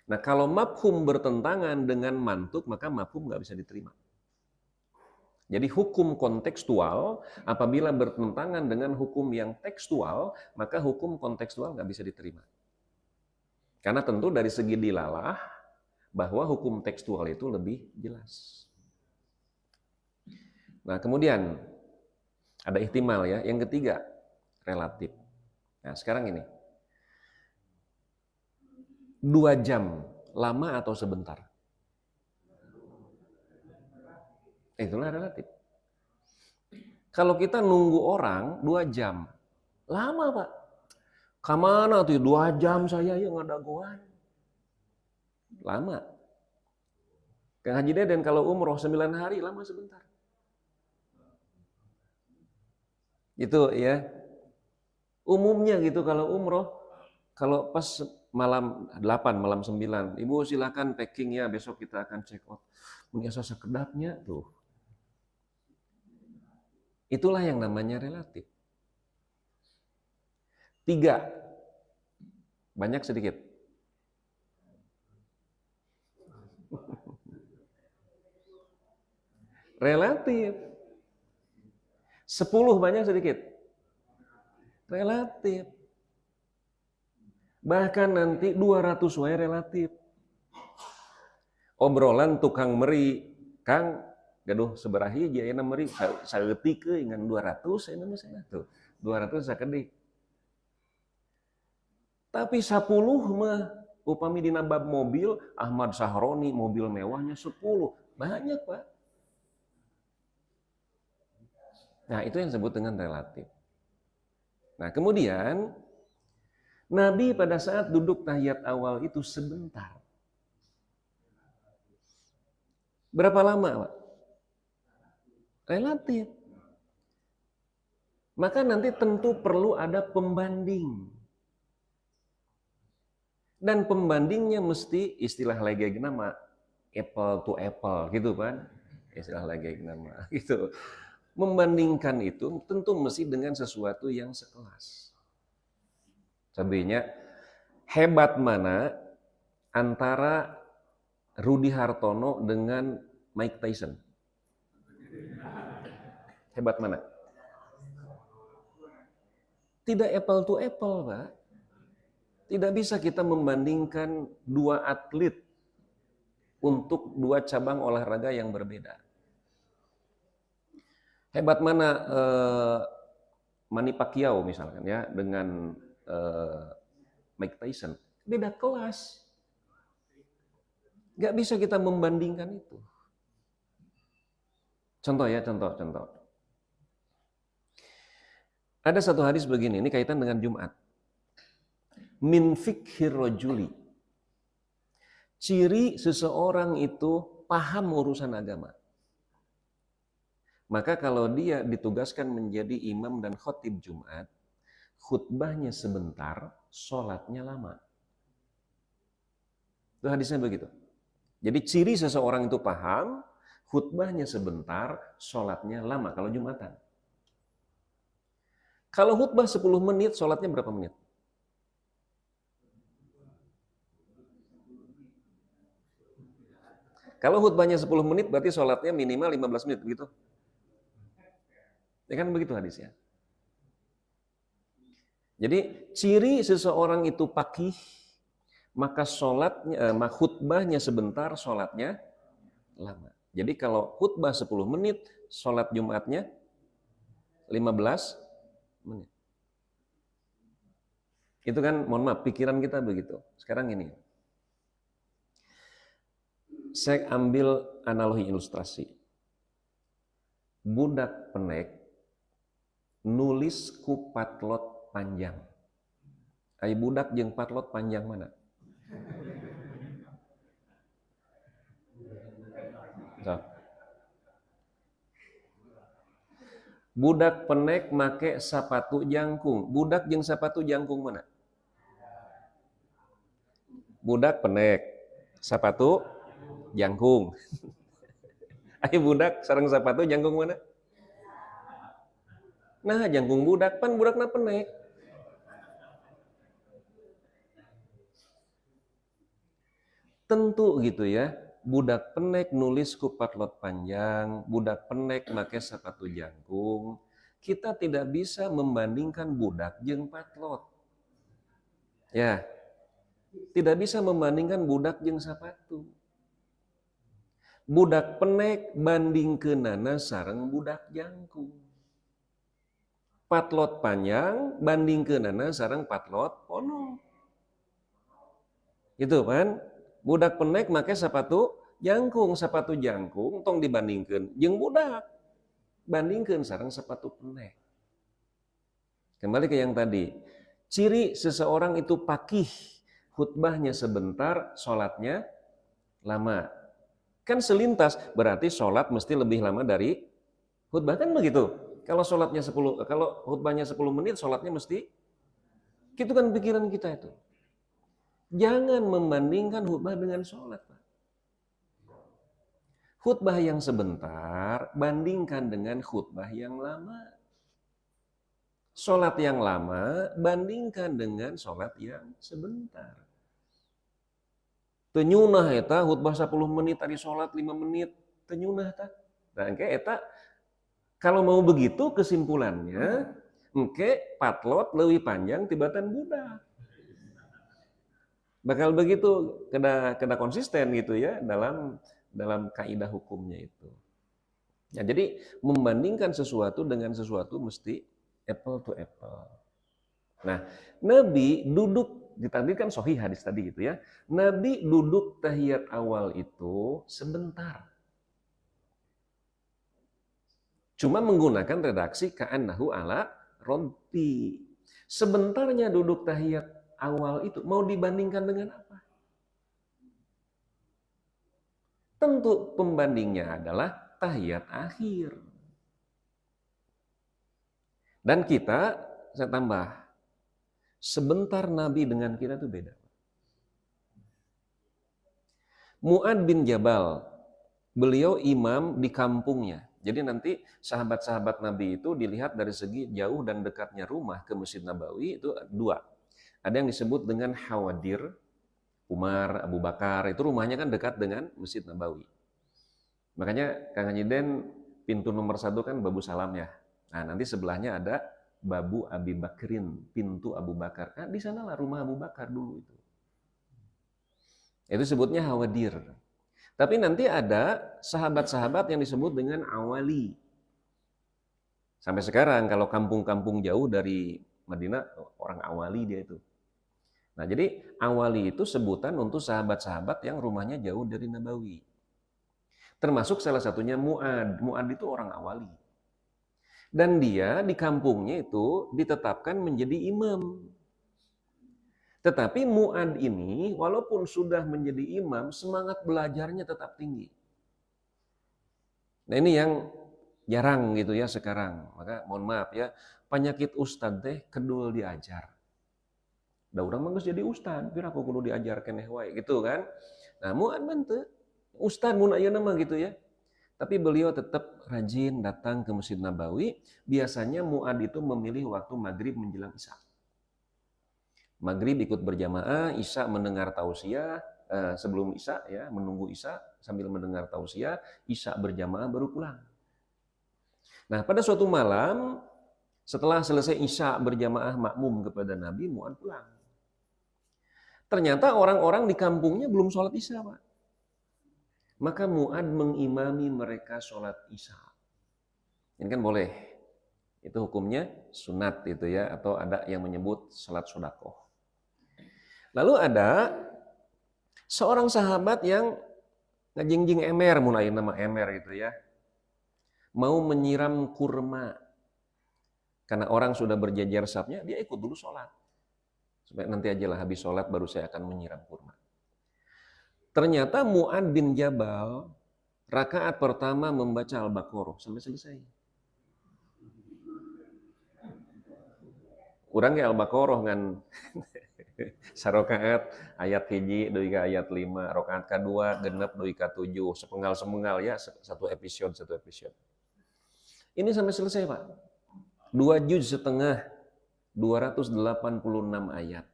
Nah kalau mafhum bertentangan dengan mantuk, maka mafhum nggak bisa diterima. Jadi hukum kontekstual apabila bertentangan dengan hukum yang tekstual, maka hukum kontekstual nggak bisa diterima. Karena tentu dari segi dilalah, bahwa hukum tekstual itu lebih jelas. Nah kemudian ada ihtimal ya. Yang ketiga, relatif. Nah sekarang ini, 2 jam, lama atau sebentar? Itulah relatif. Kalau kita nunggu orang 2 jam, lama Pak. Kamana tuh 2 jam saya ya nggak ada goan. Lama. Kang Haji Deden kalau umroh 9 hari, lama sebentar. Itu ya. Umumnya gitu kalau umroh, kalau pas malam 8, malam 9, Ibu silakan packing ya, besok kita akan check out. Biasa sekedapnya tuh. Itulah yang namanya relatif. 3. Banyak sedikit. Relatif. 10 banyak sedikit. Relatif. Bahkan nanti 200 wae relatif. Obrolan tukang meri, Kang, gaduh seberahi jaya meri saeutik euy ngan 200 aya mah tuh. 200 sakedik. Tapi 10 mah upami dina bab mobil Ahmad Sahroni mobil mewahnya 10. Banyak, Pak. Nah, itu yang disebut dengan relatif. Nah, kemudian Nabi pada saat duduk tahiyat awal itu sebentar. Berapa lama, Pak? Relatif. Maka nanti tentu perlu ada pembanding. Dan pembandingnya mesti istilah legeg nama apple to apple gitu kan. Istilah legeg nama gitu. Membandingkan itu tentu mesti dengan sesuatu yang sekelas. Contohnya, hebat mana antara Rudy Hartono dengan Mike Tyson? Hebat mana? Tidak apple to apple, Pak. Tidak bisa kita membandingkan 2 atlet untuk 2 cabang olahraga yang berbeda. Hebat mana Manny Pacquiao misalkan ya dengan Mike Tyson, beda kelas. Gak bisa kita membandingkan itu. Contoh ya, contoh. Ada satu hadis begini, ini kaitan dengan Jumat. Min fikhir rajuli. Ciri seseorang itu paham urusan agama. Maka kalau dia ditugaskan menjadi imam dan khotib Jumat, khutbahnya sebentar, sholatnya lama. Itu hadisnya begitu. Jadi ciri seseorang itu paham, khutbahnya sebentar, sholatnya lama kalau Jumatan. Kalau khutbah 10 menit, sholatnya berapa menit? Kalau khutbahnya 10 menit, berarti sholatnya minimal 15 menit, begitu? Ya kan begitu hadisnya. Jadi ciri seseorang itu paqih, maka sholatnya, khutbahnya sebentar, sholatnya lama. Jadi kalau khutbah 10 menit, sholat Jumatnya 15 menit. Itu kan, mohon maaf, pikiran kita begitu. Sekarang ini, saya ambil analogi ilustrasi. Budak penek nulis ku patlot panjang. Ai budak jeung patlot panjang mana? So. Budak penek make sapatu jangkung. Budak jeung sapatu jangkung mana? Budak penek, sapatu jangkung. Ai budak sareng sapatu jangkung mana? Nah, jangkung budak, pan budakna penek. Tentu gitu ya, budak penek nulis ku patlot panjang, budak penek make sepatu jangkung. Kita tidak bisa membandingkan budak jeung patlot. Ya, tidak bisa membandingkan budak jeung sapatu. Budak penek bandingkeunana sareng budak jangkung. Patlot panjang bandingkeunana sareng patlot ponong. Itu kan? Budak penek make sepatu jangkung tong dibandingkeun jeung budak. Bandingkeun sareng sepatu penek. Kembali ke yang tadi. Ciri seseorang itu paqih, khutbahnya sebentar, sholatnya lama. Kan selintas, berarti sholat mesti lebih lama dari khutbah, kan begitu. Kalau khutbahnya 10 menit, sholatnya mesti, itu kan pikiran kita itu. Jangan membandingkan khutbah dengan sholat. Khutbah yang sebentar, bandingkan dengan khutbah yang lama. Sholat yang lama, bandingkan dengan sholat yang sebentar. Tenyunah eta khutbah 10 menit, tadi sholat 5 menit, tenyunah ta. Nah, engke eta kalau mau begitu kesimpulannya, engke patlot leuwih panjang tibatan budak. Bakal begitu, kena konsisten gitu ya dalam kaidah hukumnya itu. Ya, jadi membandingkan sesuatu dengan sesuatu mesti apple to apple. Nah, Nabi duduk, tadi kan sahih hadis tadi gitu ya. Nabi duduk tahiyat awal itu sebentar. Cuma menggunakan redaksi ka'annahu ala roddi. Sebentarnya duduk tahiyat awal itu mau dibandingkan dengan apa? Tentu pembandingnya adalah tahiyat akhir. Dan kita, saya tambah, sebentar Nabi dengan kita itu beda. Mu'ad bin Jabal, beliau imam di kampungnya. Jadi nanti sahabat-sahabat Nabi itu dilihat dari segi jauh dan dekatnya rumah ke Masjid Nabawi itu dua. Ada yang disebut dengan Hawadir, Umar, Abu Bakar, itu rumahnya kan dekat dengan Masjid Nabawi. Makanya Kang Haji Den, pintu nomor 1 kan Babu Salam ya. Nah, nanti sebelahnya ada Babu Abi Bakrin, pintu Abu Bakar. Nah, di sanalah rumah Abu Bakar dulu itu. Itu sebutnya Hawadir. Tapi nanti ada sahabat-sahabat yang disebut dengan Awali. Sampai sekarang kalau kampung-kampung jauh dari Madinah, orang Awali dia itu. Nah, jadi Awali itu sebutan untuk sahabat-sahabat yang rumahnya jauh dari Nabawi. Termasuk salah satunya Mu'ad. Mu'ad itu orang Awali. Dan dia di kampungnya itu ditetapkan menjadi imam. Tetapi Mu'ad ini walaupun sudah menjadi imam, semangat belajarnya tetap tinggi. Nah, ini yang jarang gitu ya sekarang. Maka mohon maaf ya, penyakit ustad teh kedul diajar. Da urang mah geus jadi ustad, pira aku kudu diajar keneh wae gitu kan. Nah, Mu'ad mah teu ustad mun ayeuna mah gitu ya. Tapi beliau tetap rajin datang ke Masjid Nabawi. Biasanya Mu'ad itu memilih waktu maghrib menjelang Isya. Maghrib ikut berjamaah, Isya mendengar tausiah, sebelum Isya ya, menunggu Isya sambil mendengar tausiah, Isya berjamaah baru pulang. Nah, pada suatu malam Setelah selesai Isya berjamaah makmum kepada Nabi, Mu'ad pulang. Ternyata orang-orang di kampungnya belum sholat Isya, Pak. Maka Mu'ad mengimami mereka sholat Isya. Ini kan boleh. Itu hukumnya sunat itu ya, atau ada yang menyebut sholat sodakoh. Lalu ada seorang sahabat yang ngajingjing emer, mulai nama emer itu ya, mau menyiram kurma. Karena orang sudah berjejer safnya, dia ikut dulu sholat. Supaya nanti aja lah habis sholat baru saya akan menyiram kurma. Ternyata Mu'ad bin Jabal rakaat pertama membaca Al-Baqarah sampai selesai. Urang ke Al-Baqarah kan sarokaat ayat hiji dugi ka ayat 5, rakaat kedua genep dugi ka 7, sepenggal-sepenggal ya, satu episode. Ini sampai selesai, Pak. 2 juz setengah, 286 ayat.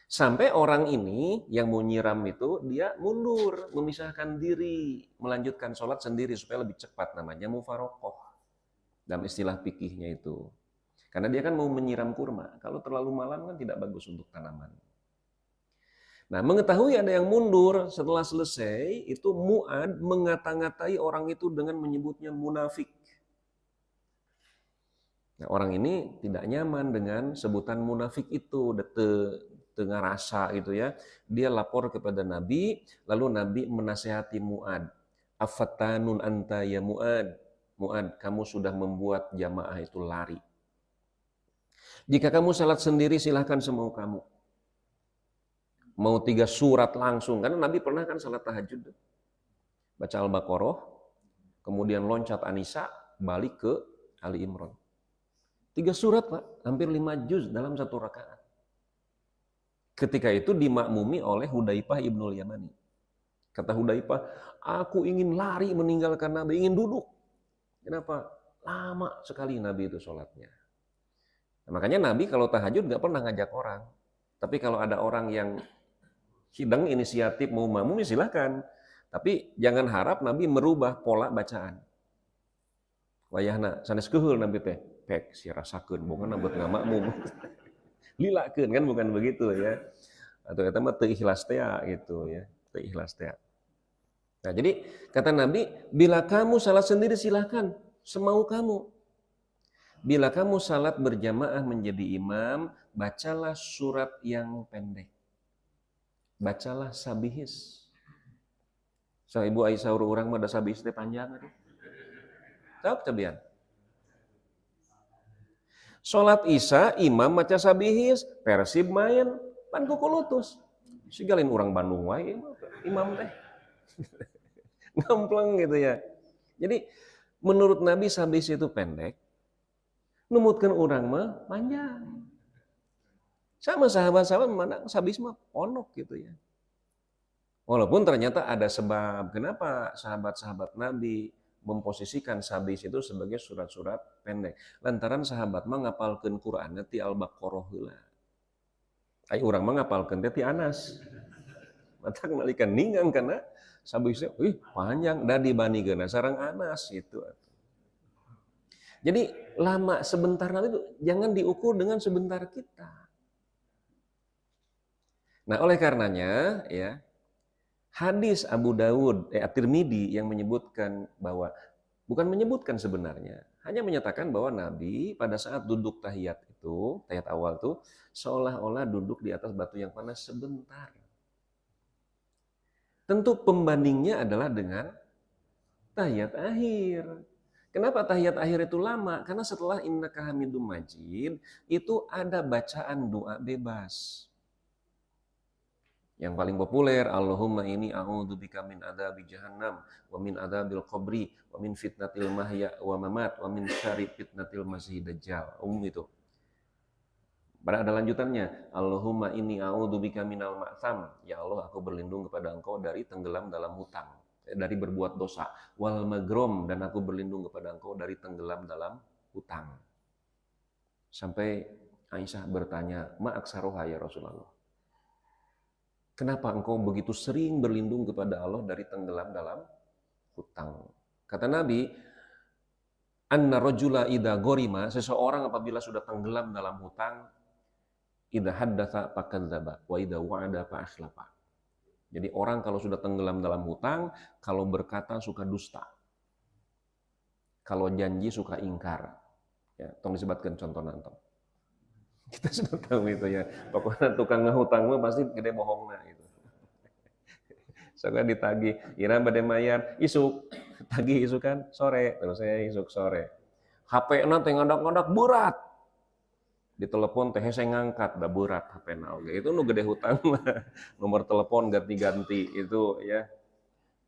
Sampai orang ini yang mau nyiram itu, dia mundur, memisahkan diri, melanjutkan sholat sendiri supaya lebih cepat, namanya mufaroqoh. Dalam istilah fikihnya itu. Karena dia kan mau menyiram kurma. Kalau terlalu malam kan tidak bagus untuk tanaman. Nah, mengetahui ada yang mundur setelah selesai, itu Mu'ad mengata-ngatai orang itu dengan menyebutnya munafik. Nah, orang ini tidak nyaman dengan sebutan munafik itu, tengah rasa gitu ya. Dia lapor kepada Nabi, lalu Nabi menasihati Mu'ad. Afattanun anta ya Mu'ad. Mu'ad, kamu sudah membuat jamaah itu lari. Jika kamu salat sendiri silahkan semau kamu. Mau 3 surat langsung, karena Nabi pernah kan salat tahajud. Baca Al-Baqarah, kemudian loncat An-Nisa, balik ke Ali Imran. 3 surat, Pak, hampir 5 juz dalam 1 rakaat. Ketika itu dimakmumi oleh Hudzaifah ibnul Yamani. Kata Hudzaifah, aku ingin lari meninggalkan Nabi, ingin duduk. Kenapa? Lama sekali Nabi itu sholatnya. Nah, makanya Nabi kalau tahajud nggak pernah ngajak orang. Tapi kalau ada orang yang hidang inisiatif mau makmum, ya silahkan. Tapi jangan harap Nabi merubah pola bacaan. Wayahna sanes keheul Nabi teh pek si rasakeun bunga nambut ngamakmum. Lilakeun kan bukan begitu ya. Atau eta mah teu ikhlas teh gitu ya, teu ikhlas teh. Nah, jadi kata Nabi, bila kamu salat sendiri silahkan, semau kamu. Bila kamu salat berjamaah menjadi imam, bacalah surat yang pendek. Bacalah sabihis. So, Ibu Aisyah urang mah da sabihis teh panjang atuh. Tahu cabian. Salat Isya imam maca sabihis, Persib main pan kukulutus. Sigalin urang Bandung wae imam teh. Ngampleng gitu ya. Jadi menurut Nabi sabihis itu pendek, numutkeun urang mah panjang. Sama sahabat-sahabat memandang sabihis mah pondok gitu ya. Walaupun ternyata ada sebab kenapa sahabat-sahabat Nabi memposisikan sabihis itu sebagai surat-surat pendek. Lantaran sahabat mah ngapalkeun Qur'an ti Al-Baqarah heula. Ai urang mah ngapalkeun teh ti Anas. Matak nalika ninggang kana sabihisnya panjang da dibandingkeun sareng Anas itu. Jadi lama sebentar itu jangan diukur dengan sebentar kita. Nah, oleh karenanya ya hadis Abu Dawud, At-Tirmidzi yang menyebutkan bahwa, bukan menyebutkan sebenarnya, hanya menyatakan bahwa Nabi pada saat duduk tahiyat itu, tahiyat awal itu, seolah-olah duduk di atas batu yang panas sebentar. Tentu pembandingnya adalah dengan tahiyat akhir. Kenapa tahiyat akhir itu lama? Karena setelah innaka hamidum majid, itu ada bacaan doa bebas. Yang paling populer, Allahumma inni a'udzubika min adzabi jahannam wa min adzabil qabri wa min fitnatil mahya wa mamat wa min syarri fitnatil masiihid dajjal. Itu. Pada ada lanjutannya, Allahumma inni a'udzubika minal ma'tham. Ya Allah, aku berlindung kepada Engkau dari tenggelam dalam hutang, dari berbuat dosa. Wal magrom, dan aku berlindung kepada Engkau dari tenggelam dalam hutang. Sampai Aisyah bertanya, ma aksaroha ya Rasulullah. Kenapa engkau begitu sering berlindung kepada Allah dari tenggelam dalam hutang? Kata Nabi, Anna rajula idza gorima, seseorang apabila sudah tenggelam dalam hutang, idza haddatsa fakadzdzaba wa idza wa'ada fa akhlafa. Jadi orang kalau sudah tenggelam dalam hutang, kalau berkata suka dusta. Kalau janji suka ingkar. Ya, tong disebutkan contoh nantong. Kita sudah tahu itu ya. Pokoknya tukang ngehutang mah pasti gede bohongna gitu. Soalnya ditagih, ira bade mayar, isuk. Tagih isuk kan sore, terus saya isuk sore. HP-na teh ngadak-ngadak berat. Ditelepon teh saya ngangkat da berat HP-na oge. Itu nu gede hutang mah. Nomor telepon ganti-ganti itu ya.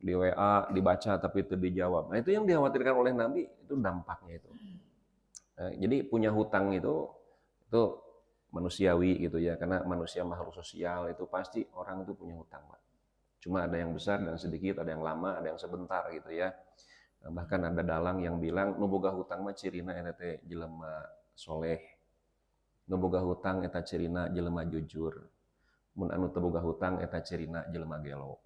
Di WA dibaca tapi itu dijawab. Nah, itu yang dikhawatirkan oleh Nabi, itu dampaknya itu. Nah, jadi punya hutang itu manusiawi gitu ya, karena manusia makhluk sosial, itu pasti orang itu punya hutang, Pak. Cuma ada yang besar dan sedikit, ada yang lama, ada yang sebentar gitu ya. Bahkan ada dalang yang bilang nu boga hutang mah cirina eta teh jelema soleh. Nu boga hutang eta cirina jelema jujur. Mun anu teu boga hutang eta cirina jelema gelo.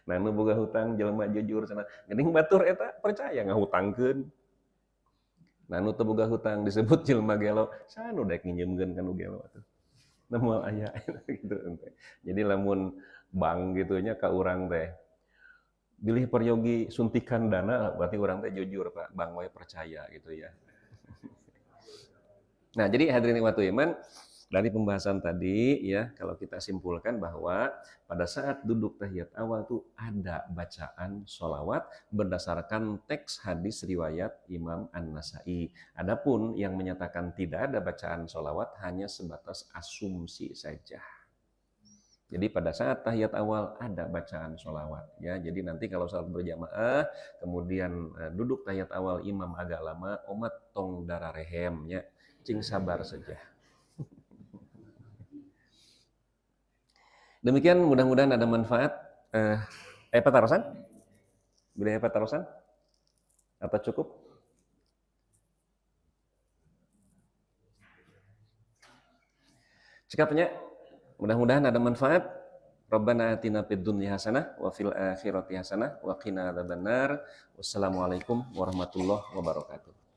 Nah, nu boga hutang jelema jujur cenah. Geuning batur eta percaya ngahutangkeun. Nah, nu teu boga hutang disebut jelema gelo. Sanu daek nginjeumkeun ka nu gelo atuh. Na moal aya gitu. Jadi lamun bank gitu nya ka urang teh bilih peryogi suntikan dana, berarti orang teh jujur Pak, bang we percaya gitu ya. Nah, jadi hadirin ikhwatul iman, dari pembahasan tadi ya, kalau kita simpulkan bahwa pada saat duduk tahiyat awal tuh ada bacaan sholawat berdasarkan teks hadis riwayat Imam An-Nasai. Adapun yang menyatakan tidak ada bacaan sholawat hanya sebatas asumsi saja. Jadi pada saat tahiyat awal ada bacaan sholawat ya. Jadi nanti kalau salat berjamaah kemudian duduk tahiyat awal imam agak lama, umat tong dararehem ya, cing sabar saja. Demikian mudah-mudahan ada manfaat. Apa tarusan? Bila apa tarusan? Atau cukup? Sikapnya mudah-mudahan ada manfaat. Rabbana atina fid dunya hasanah wa fil akhirati hasanah wa qina adzabannar. Wassalamualaikum warahmatullahi wabarakatuh.